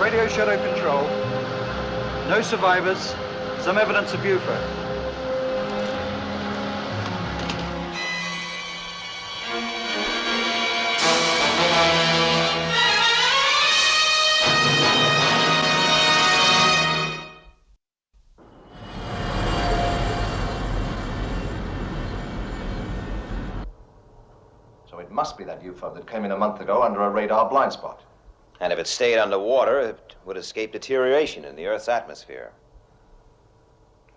Radio SHADO control. No survivors. Some evidence of UFO. So it must be that UFO that came in a month ago under a radar blind spot. And if it stayed underwater, it would escape deterioration in the Earth's atmosphere.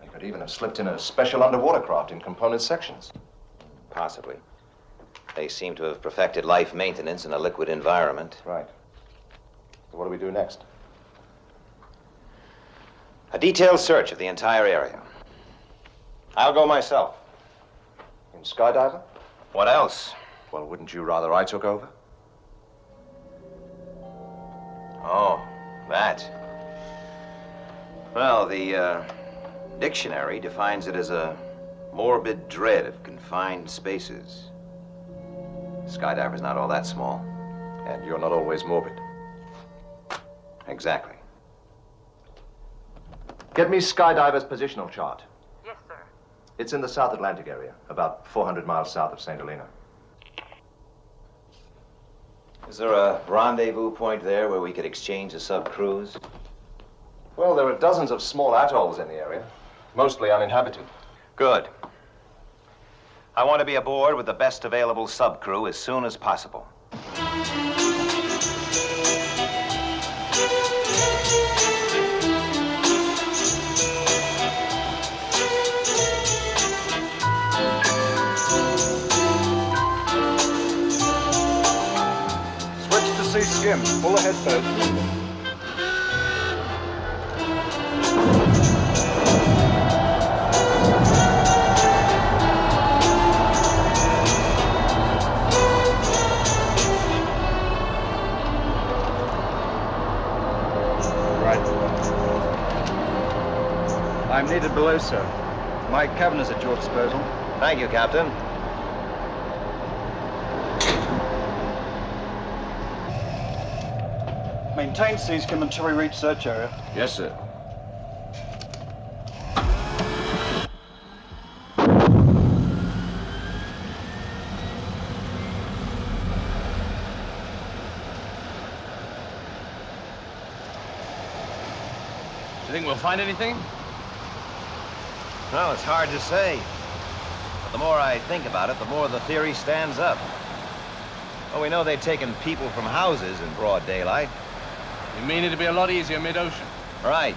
They could even have slipped in a special underwater craft in component sections. Possibly. They seem to have perfected life maintenance in a liquid environment. Right. So what do we do next? A detailed search of the entire area. I'll go myself. In skydiver? What else? Well, wouldn't you rather I took over? Oh, that. Well, the dictionary defines it as a morbid dread of confined spaces. Skydiver's not all that small. And you're not always morbid. Exactly. Get me Skydiver's positional chart. Yes, sir. It's in the South Atlantic area, about 400 miles south of St. Helena. Is there a rendezvous point there where we could exchange a sub-cruise? Well, there are dozens of small atolls in the area, mostly uninhabited. Good. I want to be aboard with the best available sub-crew as soon as possible. Skim, pull ahead first. Right. I'm needed below, sir. My cabin is at your disposal. Thank you, Captain. Maintain C-skim until we reach search area. Yes, sir. Do you think we'll find anything? Well, it's hard to say. But the more I think about it, the more the theory stands up. Well, we know they've taken people from houses in broad daylight. You mean it'd be a lot easier mid-ocean? Right.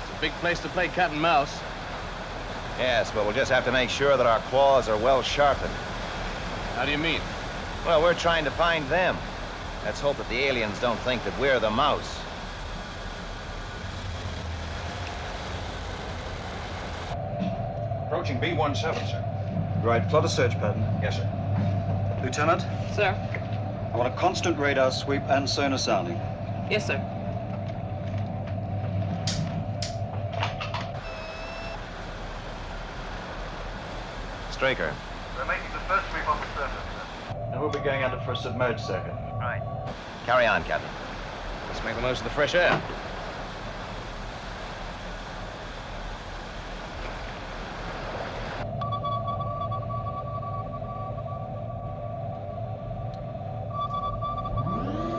It's a big place to play cat and mouse. Yes, but we'll just have to make sure that our claws are well sharpened. How do you mean? Well, we're trying to find them. Let's hope that the aliens don't think that we're the mouse. Approaching B17, sir. Right, plot a search pattern. Yes, sir. Lieutenant, Sir? I want a constant radar sweep and sonar sounding. Yes, sir. Straker. We're making the first sweep on the surface, sir. And we'll be going under for a submerged circuit. Right. Carry on, Captain. Let's make the most of the fresh air.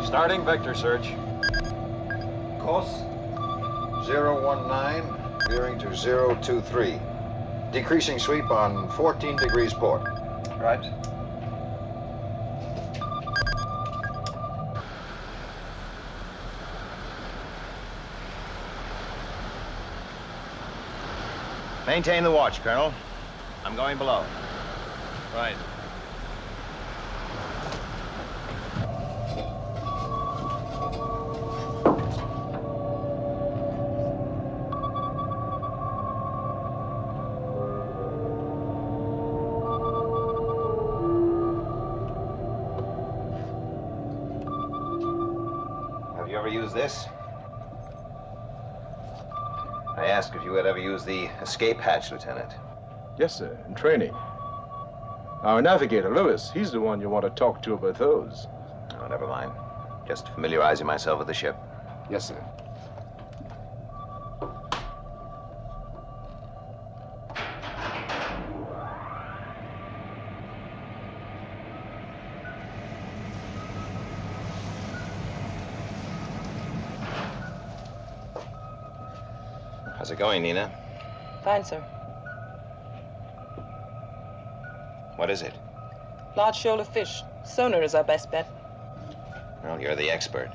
Starting vector search. Course? 019, veering to 023. Decreasing sweep on 14 degrees port. Right. Maintain the watch, Colonel. I'm going below. Right. Have you ever used this? I asked if you had ever used the escape hatch, Lieutenant. Yes, sir, in training. Our navigator, Lewis, he's the one you want to talk to about those. Oh, never mind. Just familiarizing myself with the ship. Yes, sir. How's it going, Nina? Fine, sir. What is it? Large shoal of fish. Sonar is our best bet. Well, you're the expert.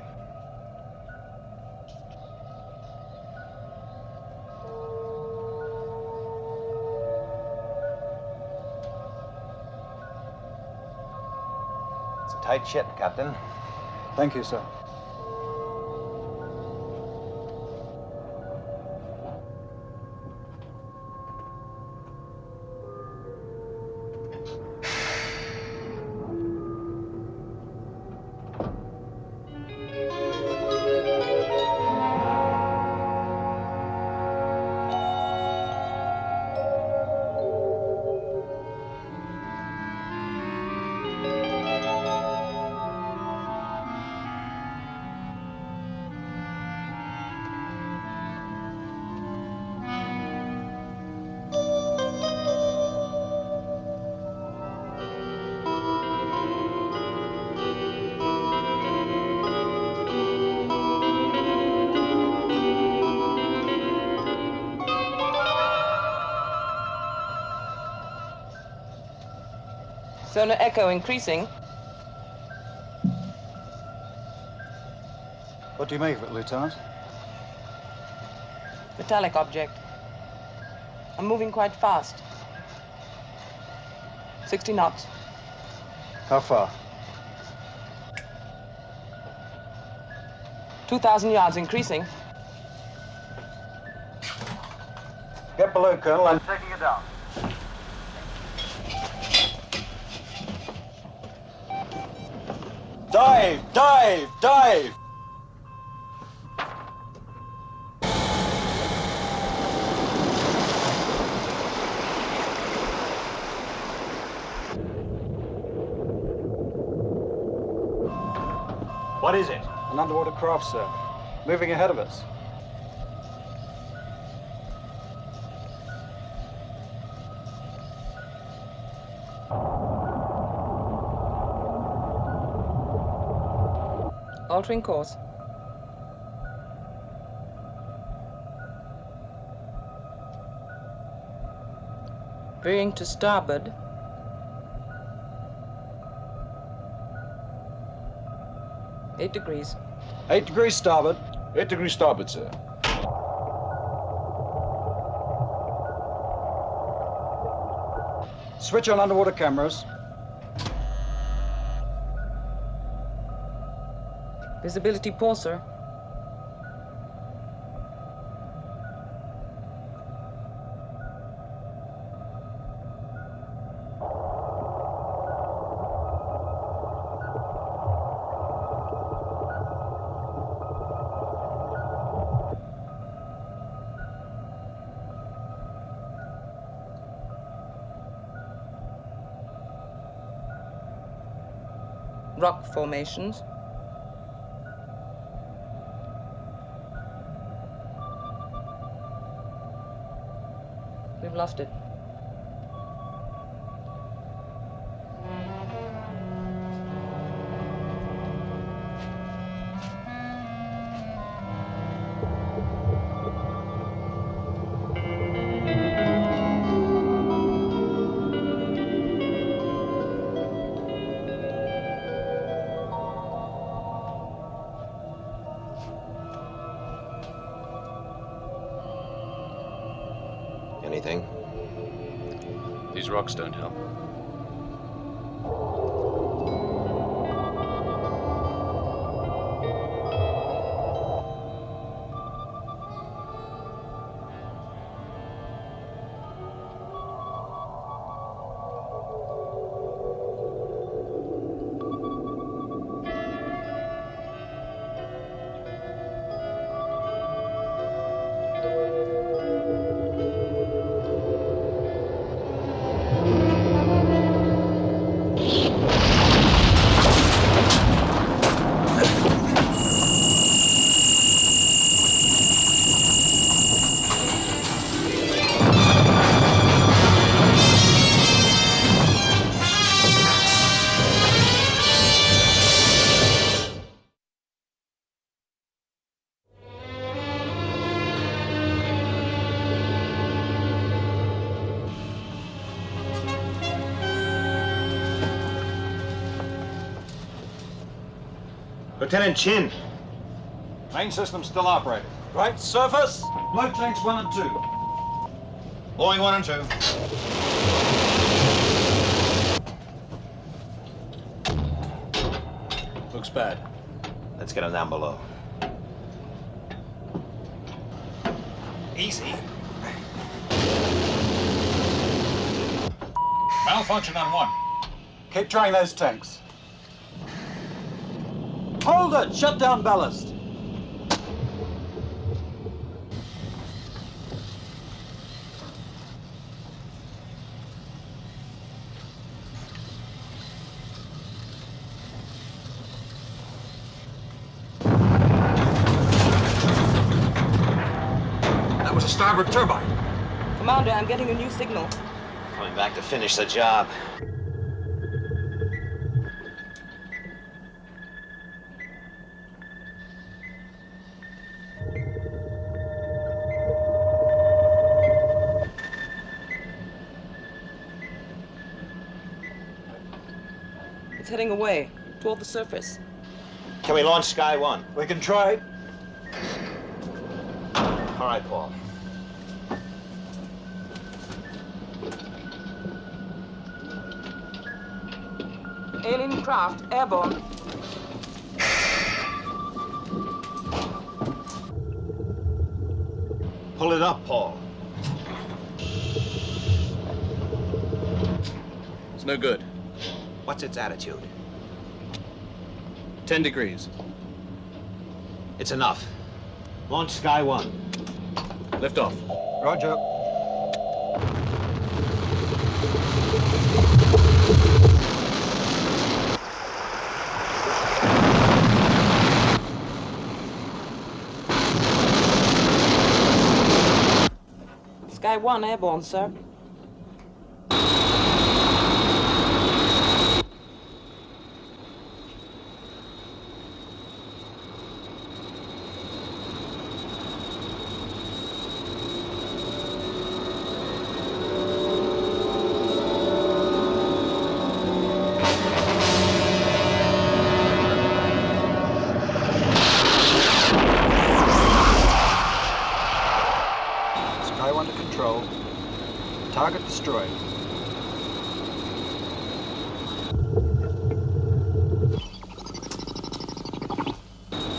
It's a tight ship, Captain. Thank you, sir. Sonar echo increasing. What do you make of it, Lieutenant? Metallic object. I'm moving quite fast. 60 knots. How far? 2,000 yards increasing. Get below, Colonel. I'm taking it down. Dive! Dive! Dive! What is it? An underwater craft, sir. Moving ahead of us. Altering course. Veering to starboard. Eight degrees. 8 degrees starboard. 8 degrees starboard, sir. Switch on underwater cameras. Visibility poor, sir. Rock formations. We've lost it. Anything? These rocks don't help. Lieutenant Chin. Main system still operating. Right surface. Blow tanks 1 and 2. Blowing 1 and 2. Looks bad. Let's get him down below. Easy. Malfunction on 1. Keep trying those tanks. Hold it! Shut down ballast. That was a starboard turbine. Commander, I'm getting a new signal. Coming back to finish the job. It's heading away, toward the surface. Can we launch Sky 1? We can try. All right, Paul. Alien craft, airborne. Pull it up, Paul. It's no good. What's its attitude? 10 degrees. It's enough. Launch Sky 1. Lift off. Roger. Sky 1 airborne, sir. Sky 1 to control. Target destroyed.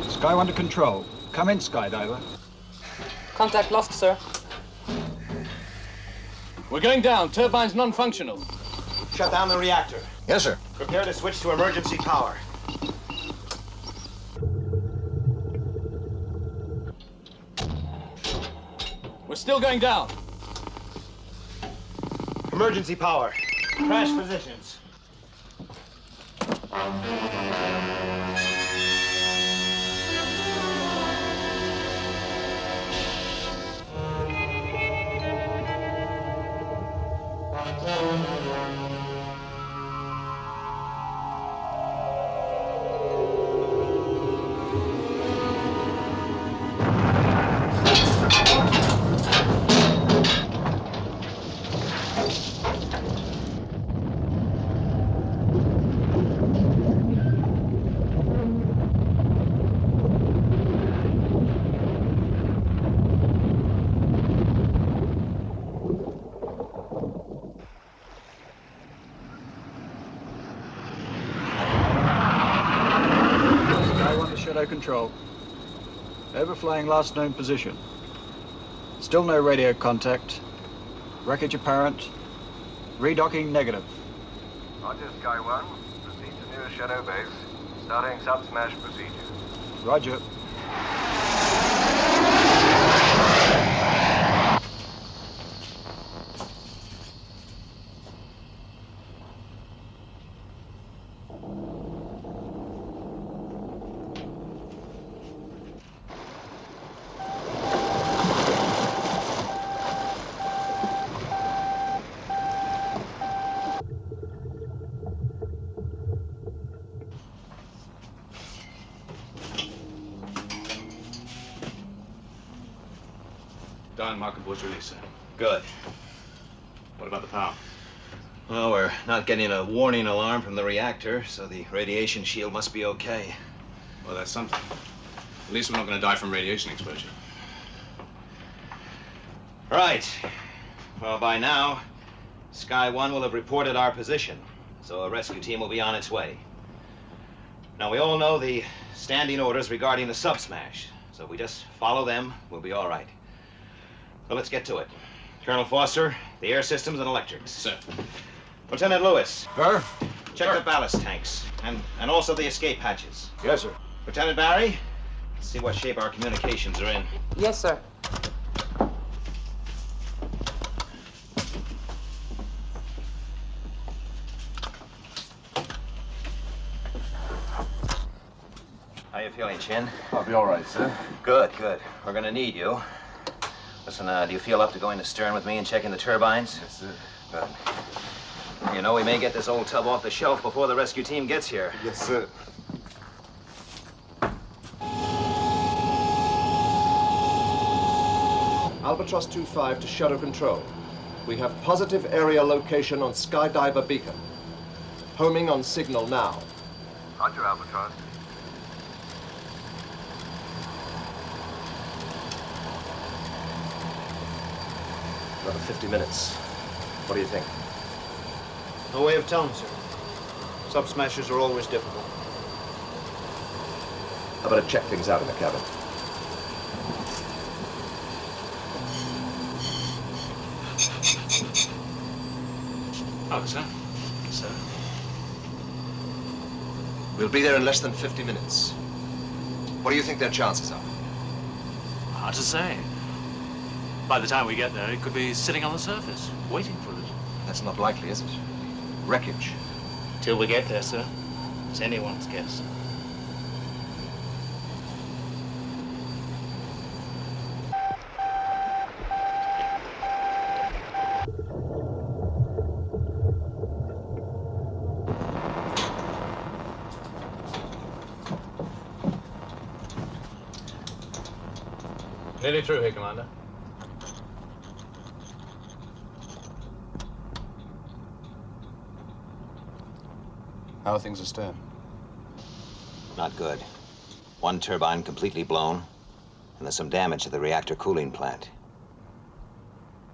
Sky 1 to control. Come in, Skydiver. Contact lost, sir. We're going down. Turbine's non-functional. Shut down the reactor. Yes, sir. Prepare to switch to emergency power. We're still going down. Emergency power. Crash positions. SHADO control. Overflying last known position. Still no radio contact. Wreckage apparent. Redocking negative. Roger, Sky 1. Proceed to nearest Shadow base. Starting sub-smash procedure. Roger. Don, marker board's released, sir. Good. What about the power? Well, we're not getting a warning alarm from the reactor, so the radiation shield must be okay. Well, that's something. At least we're not going to die from radiation exposure. Right. Well, by now, Sky 1 will have reported our position, so a rescue team will be on its way. Now, we all know the standing orders regarding the sub-smash, so if we just follow them, we'll be all right. So let's get to it. Colonel Foster, the air systems and electrics. Sir. Lieutenant Lewis, Sir? check the ballast tanks and also the escape hatches. Yes, sir. Lieutenant Barry, let's see what shape our communications are in. Yes, sir. How you feeling, Chin? I'll be all right, sir. Good, good. We're gonna need you. Listen, do you feel up to going to stern with me and checking the turbines? Yes, sir. Good. You know, we may get this old tub off the shelf before the rescue team gets here. Yes, sir. Albatross 2-5 to Shadow Control. We have positive area location on Skydiver beacon. Homing on signal now. Roger, Albatross. Another 50 minutes. What do you think? No way of telling, sir. Sub-smashers are always difficult. I better check things out in the cabin. Oh, sir. Sir. We'll be there in less than 50 minutes. What do you think their chances are? Hard to say. By the time we get there, it could be sitting on the surface, waiting for us. That's not likely, is it? Wreckage. Till we get there, sir. It's anyone's guess. Nearly through here, Commander. How are things astern? Not good. One turbine completely blown, and there's some damage to the reactor cooling plant.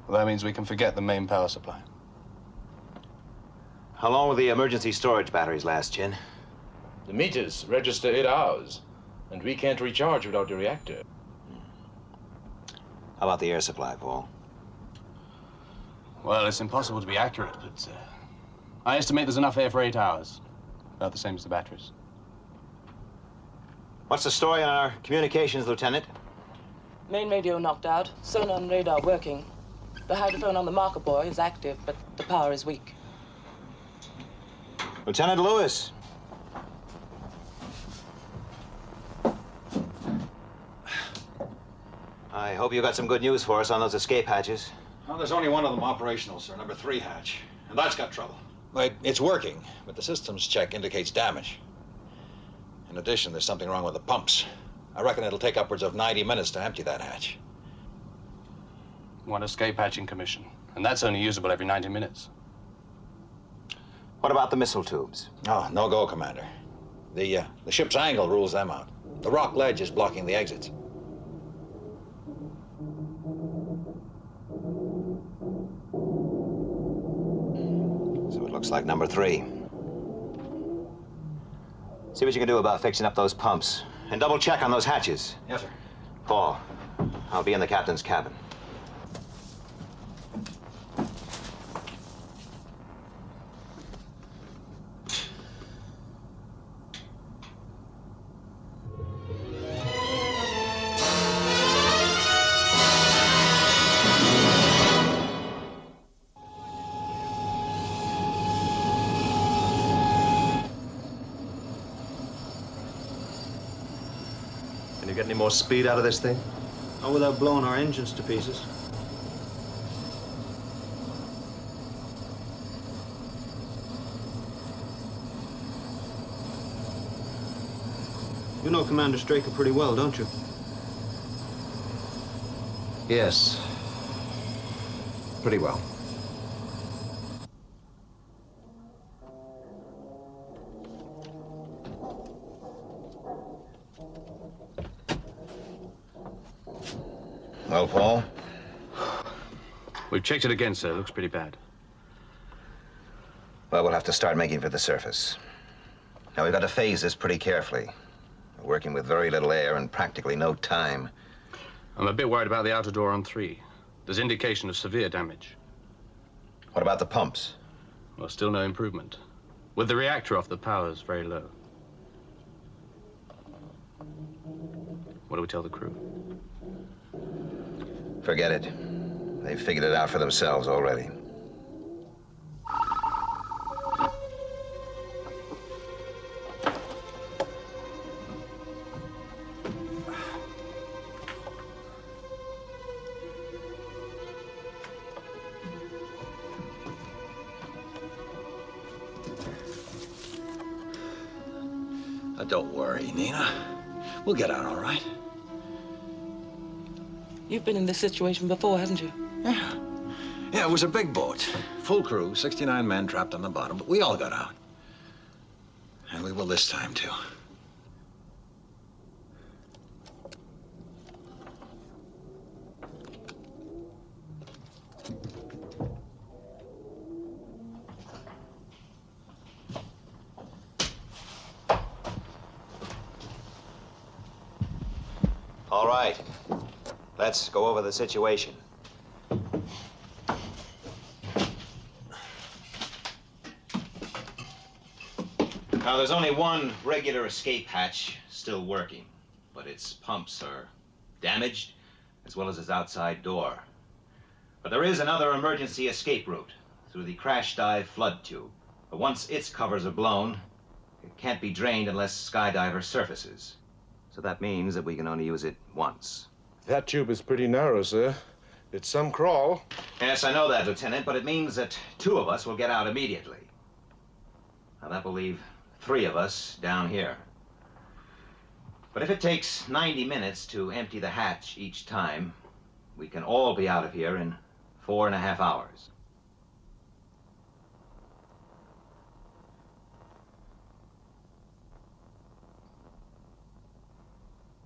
Well, that means we can forget the main power supply. How long will the emergency storage batteries last, Chin? The meters register 8 hours, and we can't recharge without the reactor. How about the air supply, Paul? Well, it's impossible to be accurate, but I estimate there's enough air for 8 hours. About the same as the batteries. What's the story on our communications, Lieutenant? Main radio knocked out, sonar and radar working. The hydrophone on the marker buoy is active, but the power is weak. Lieutenant Lewis. I hope you got some good news for us on those escape hatches. Well, there's only one of them operational, sir, number 3 hatch. And that's got trouble. Wait, it's working, but the systems check indicates damage. In addition, there's something wrong with the pumps. I reckon it'll take upwards of 90 minutes to empty that hatch. One escape hatching commission, and that's only usable every 90 minutes. What about the missile tubes? Oh, no go, Commander. The ship's angle rules them out. The rock ledge is blocking the exits. So it looks like number 3. See what you can do about fixing up those pumps. And double check on those hatches. Yes, sir. Paul, I'll be in the captain's cabin. Can you get any more speed out of this thing? Not without blowing our engines to pieces. You know Commander Straker pretty well, don't you? Yes. Pretty well. Well, Paul? We've checked it again, sir. Looks pretty bad. Well, we'll have to start making for the surface. Now, we've got to phase this pretty carefully. We're working with very little air and practically no time. I'm a bit worried about the outer door on 3. There's indication of severe damage. What about the pumps? Well, still no improvement. With the reactor off, the power's very low. What do we tell the crew? Forget it. They've figured it out for themselves already. Don't worry, Nina. We'll get out all right. You've been in this situation before, haven't you? Yeah. Yeah, it was a big boat. Full crew, 69 men trapped on the bottom, but we all got out. And we will this time, too. All right. Let's go over the situation. Now, there's only one regular escape hatch still working, but its pumps are damaged, as well as its outside door. But there is another emergency escape route through the crash dive flood tube. But once its covers are blown, it can't be drained unless skydiver surfaces. So that means that we can only use it once. That tube is pretty narrow, sir. It's some crawl. Yes, I know that, Lieutenant, but it means that 2 of us will get out immediately. Now, that will leave 3 of us down here. But if it takes 90 minutes to empty the hatch each time, we can all be out of here in 4.5 hours.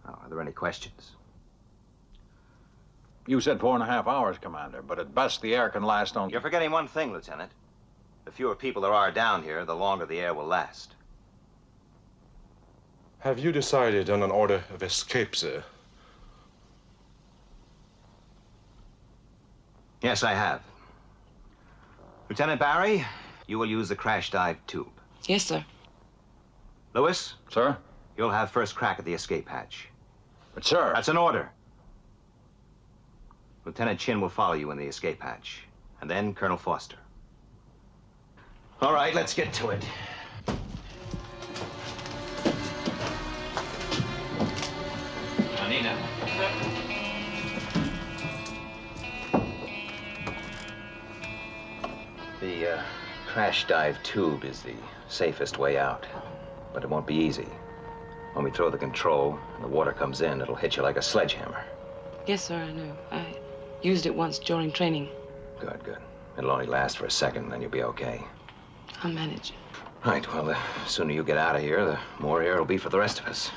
Now, are there any questions? You said 4.5 hours, Commander, but at best the air can last only... You're forgetting one thing, Lieutenant. The fewer people there are down here, the longer the air will last. Have you decided on an order of escape, sir? Yes, I have. Lieutenant Barry, you will use the crash dive tube. Yes, sir. Lewis? Sir? You'll have first crack at the escape hatch. But, sir... That's an order. Lieutenant Chin will follow you in the escape hatch, and then Colonel Foster. All right, let's get to it. Nina. The crash dive tube is the safest way out, but it won't be easy. When we throw the control and the water comes in, it'll hit you like a sledgehammer. Yes, sir, I know. I used it once during training. Good, good. It'll only last for a second, then you'll be okay. I'll manage. Right, well, the sooner you get out of here, the more air it'll be for the rest of us.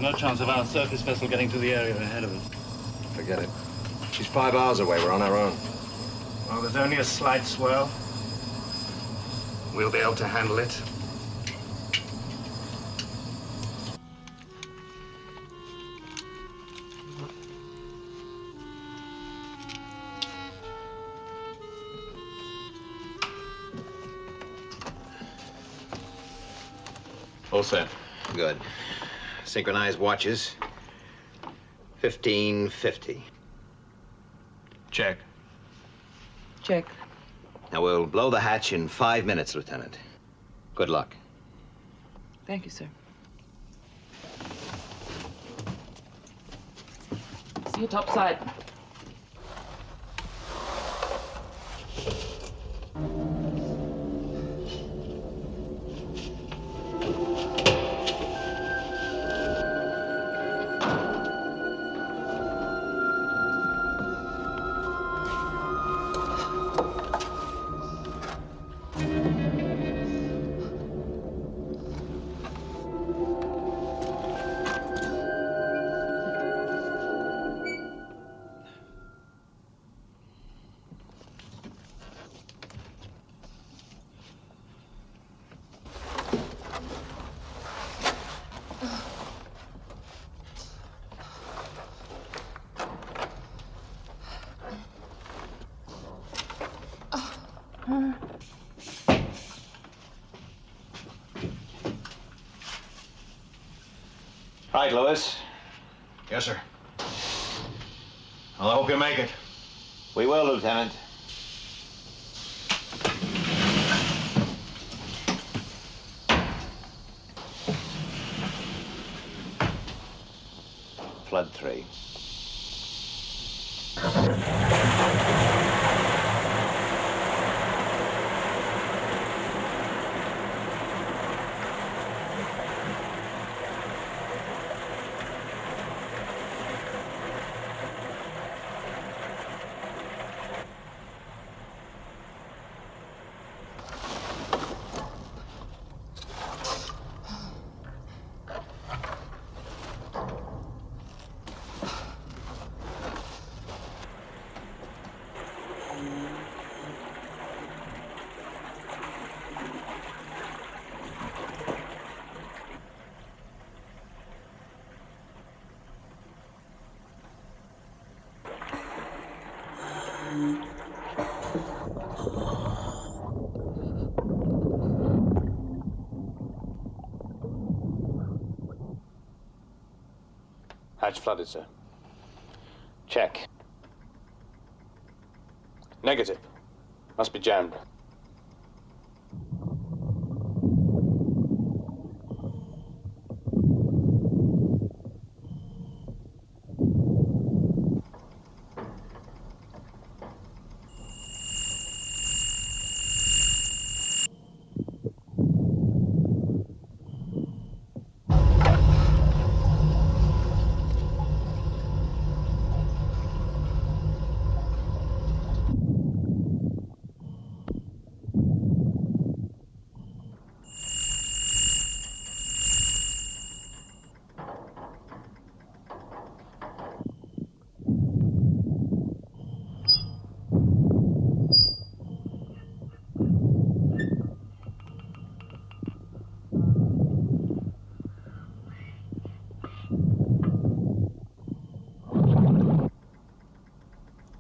There's no chance of our surface vessel getting to the area ahead of us. Forget it. She's 5 hours away. We're on our own. Well, there's only a slight swell. We'll be able to handle it. All set. Good. Synchronized watches. 15:50. Check. Check. Now, we'll blow the hatch in 5 minutes, Lieutenant. Good luck. Thank you, sir. See you topside. Right, Lewis. Yes, sir. Well, I hope you make it. We will, Lieutenant. Flood 3. Hatch flooded, sir. Check. Negative. Must be jammed.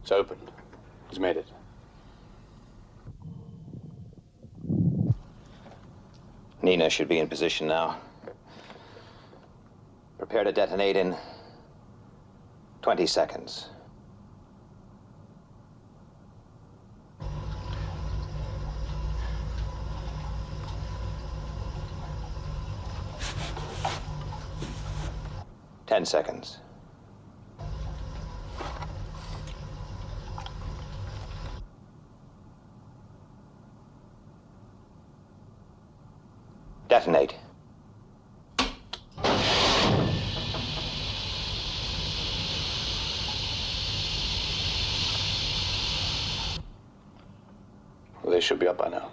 It's opened. He's made it. Nina should be in position now. Prepare to detonate in 20 seconds. Ten seconds. Detonate. Well, they should be up by now.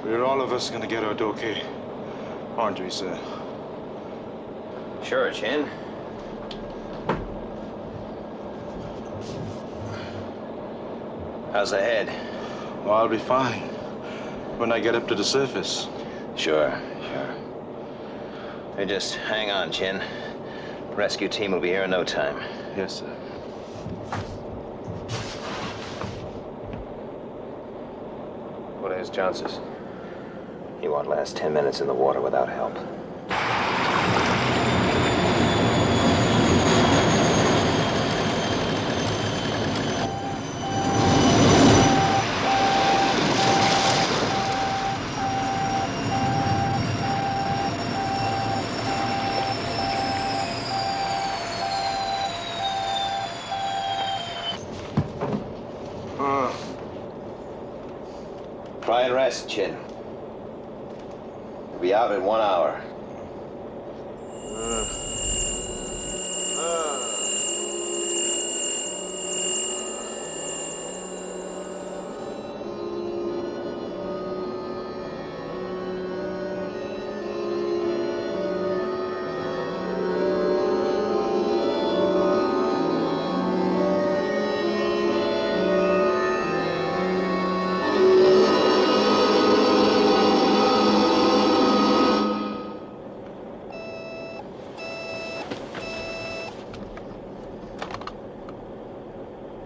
We're all of us gonna get out okay, aren't we, sir? Sure, Chin. How's the head? Well, I'll be fine when I get up to the surface. Sure. Hey, just hang on, Chin. Rescue team will be here in no time. Yes, sir. What are his chances? He won't last 10 minutes in the water without help. Try and rest, Chin. We'll be out in 1 hour.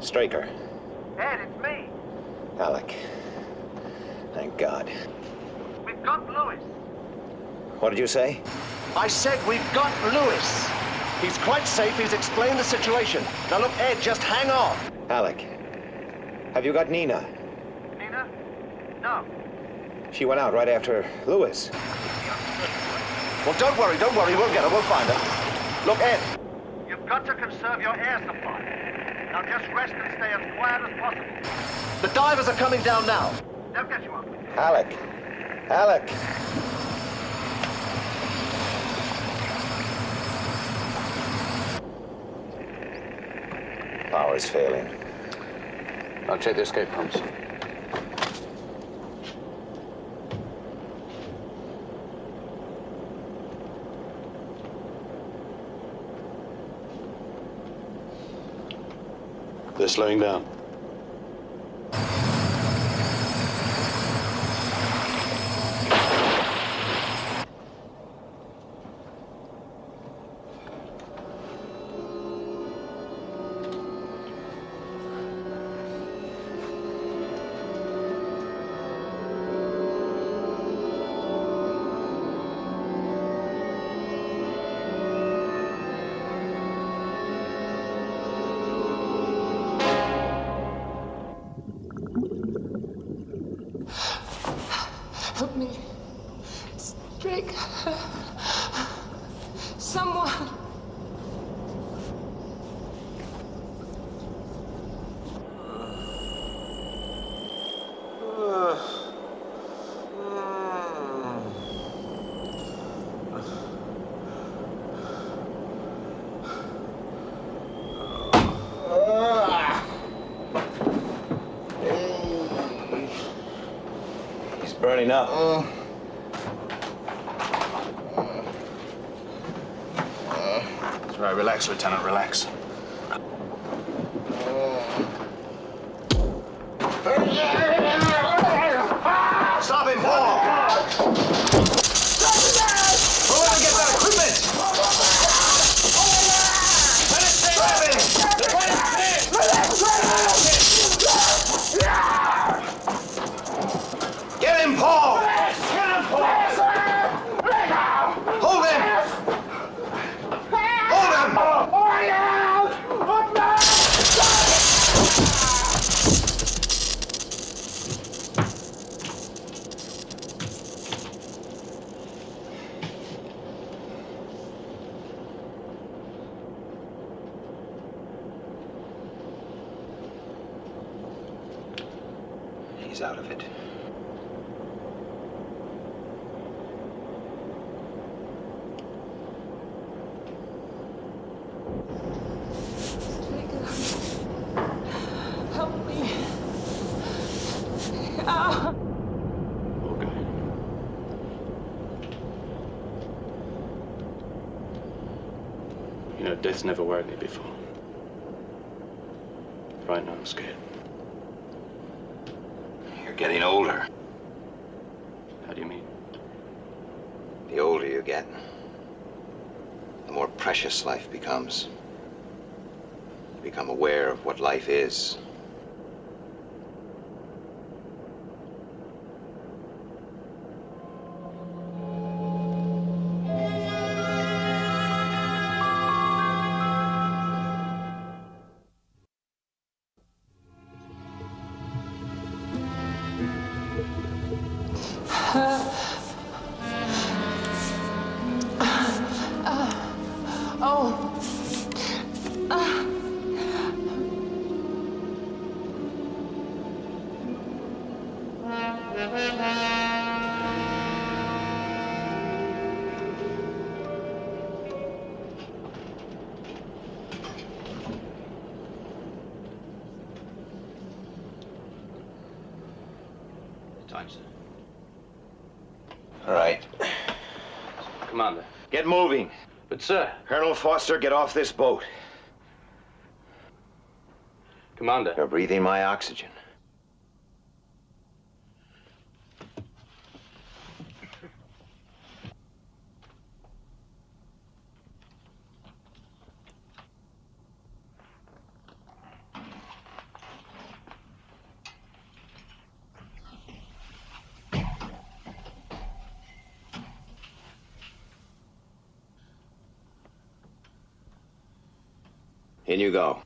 Straker. Ed, it's me. Alec. Thank God. We've got Lewis. What did you say? I said we've got Lewis. He's quite safe. He's explained the situation. Now look, Ed, just hang on. Alec, have you got Nina? Nina? No. She went out right after Lewis. Well, don't worry. We'll get her. We'll find her. Look, Ed. You've got to conserve your air supply. Now just rest and stay as quiet as possible. The divers are coming down now. They'll get you up. Alec. Power's failing. I'll check the escape pumps. They're slowing down. Help me. Drake. Someone. He's burning up. That's right, relax, Lieutenant, relax. Stop him, Paul! Pull him and get that equipment! Let it stay open! Get him, Paul! Hold him! Hold him! He's out of it. Help me. Ah. You know, death's never worried me before. Right now, I'm scared. You're getting older. How do you mean? The older you get, the more precious life becomes. You become aware of what life is. Time, sir. All right. Commander. Get moving. But, sir. Colonel Foster, get off this boat. Commander. You're breathing my oxygen. In you go.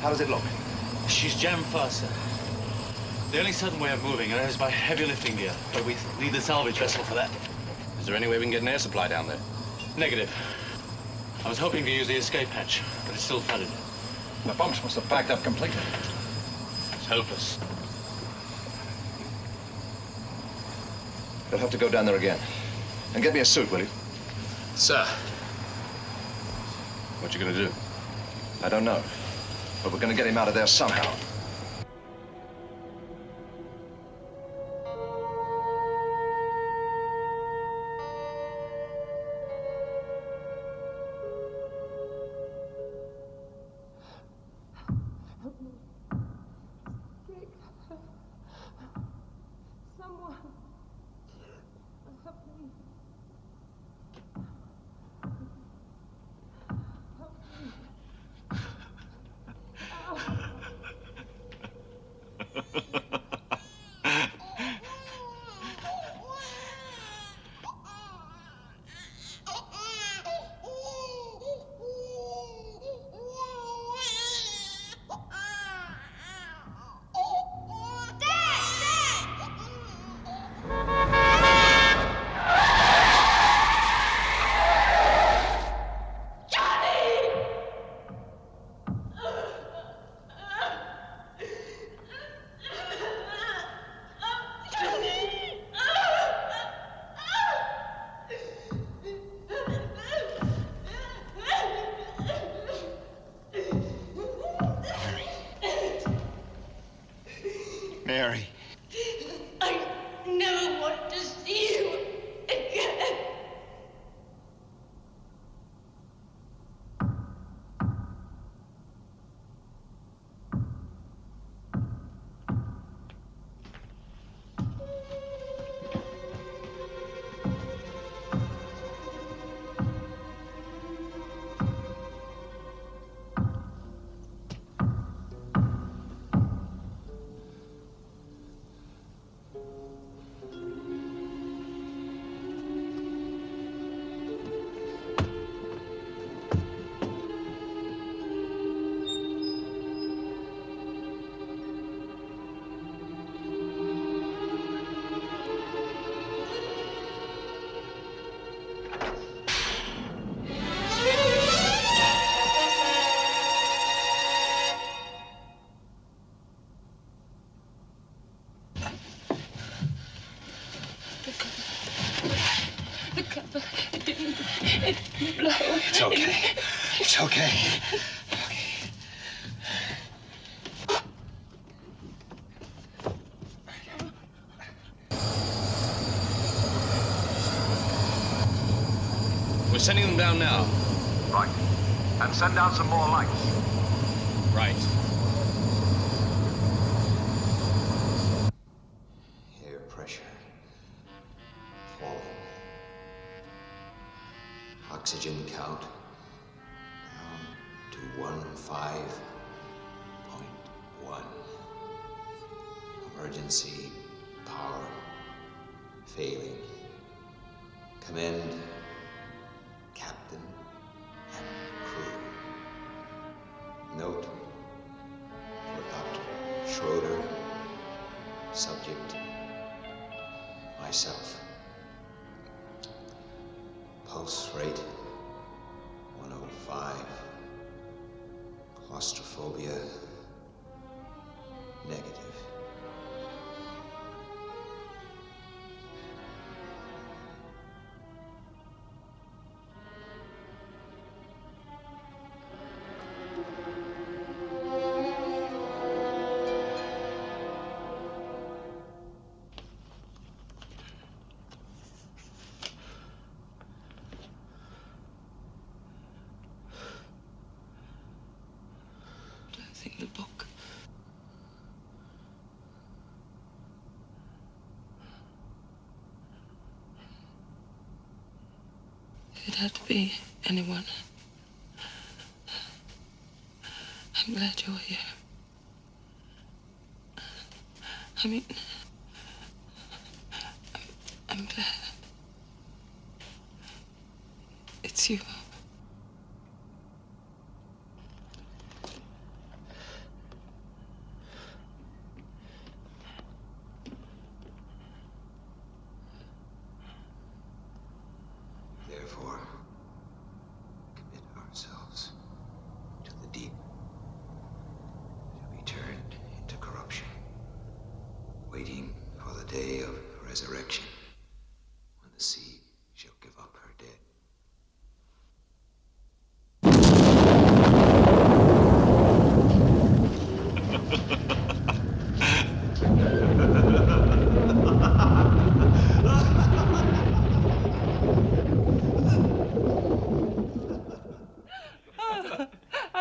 How does it look? She's jammed fast, sir. The only certain way of moving her is by heavy lifting gear, but we need the salvage vessel for that. Is there any way we can get an air supply down there? Negative. I was hoping to use the escape hatch, but it's still flooded. The pumps must have backed up completely. It's hopeless. You'll have to go down there again. And get me a suit, will you? Sir. What you gonna do? I don't know. But we're gonna get him out of there somehow. Someone. Help me. Help me. Mary. I never want to see you again. It's okay. It's okay. We're sending them down now. Right. And send out some more lights. Right. Air pressure falling. Oxygen count down to 15.1. Emergency power failing. Commend captain and crew. Note for Dr. Schroeder, subject myself. Pulse rate 105. Claustrophobia negative. The book. If it had to be anyone, I'm glad you're here. I mean, I'm glad. It's you.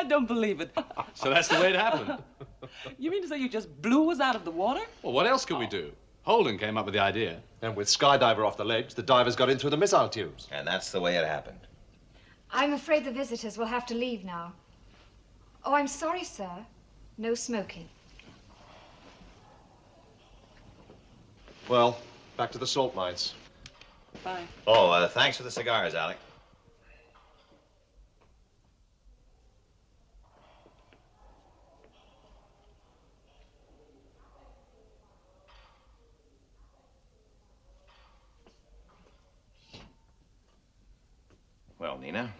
I don't believe it. So that's the way it happened. You mean to say you just blew us out of the water? Well, what else could we do? Holden came up with the idea. And with Skydiver off the ledge, the divers got in through the missile tubes. And that's the way it happened. I'm afraid the visitors will have to leave now. Oh, I'm sorry, sir. No smoking. Well, back to the salt mines. Bye. Oh, thanks for the cigars, Alec. Well, Nina,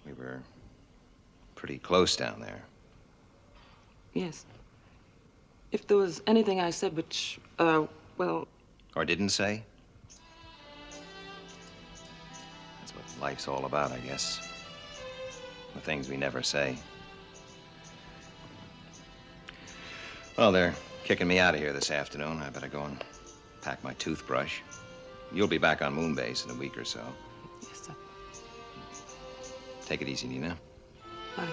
we were pretty close down there. Yes. If there was anything I said which, well... Or didn't say? That's what life's all about, I guess. The things we never say. Well, they're kicking me out of here this afternoon. I better go and pack my toothbrush. You'll be back on Moonbase in a week or so. Yes, sir. Take it easy, Nina. Bye.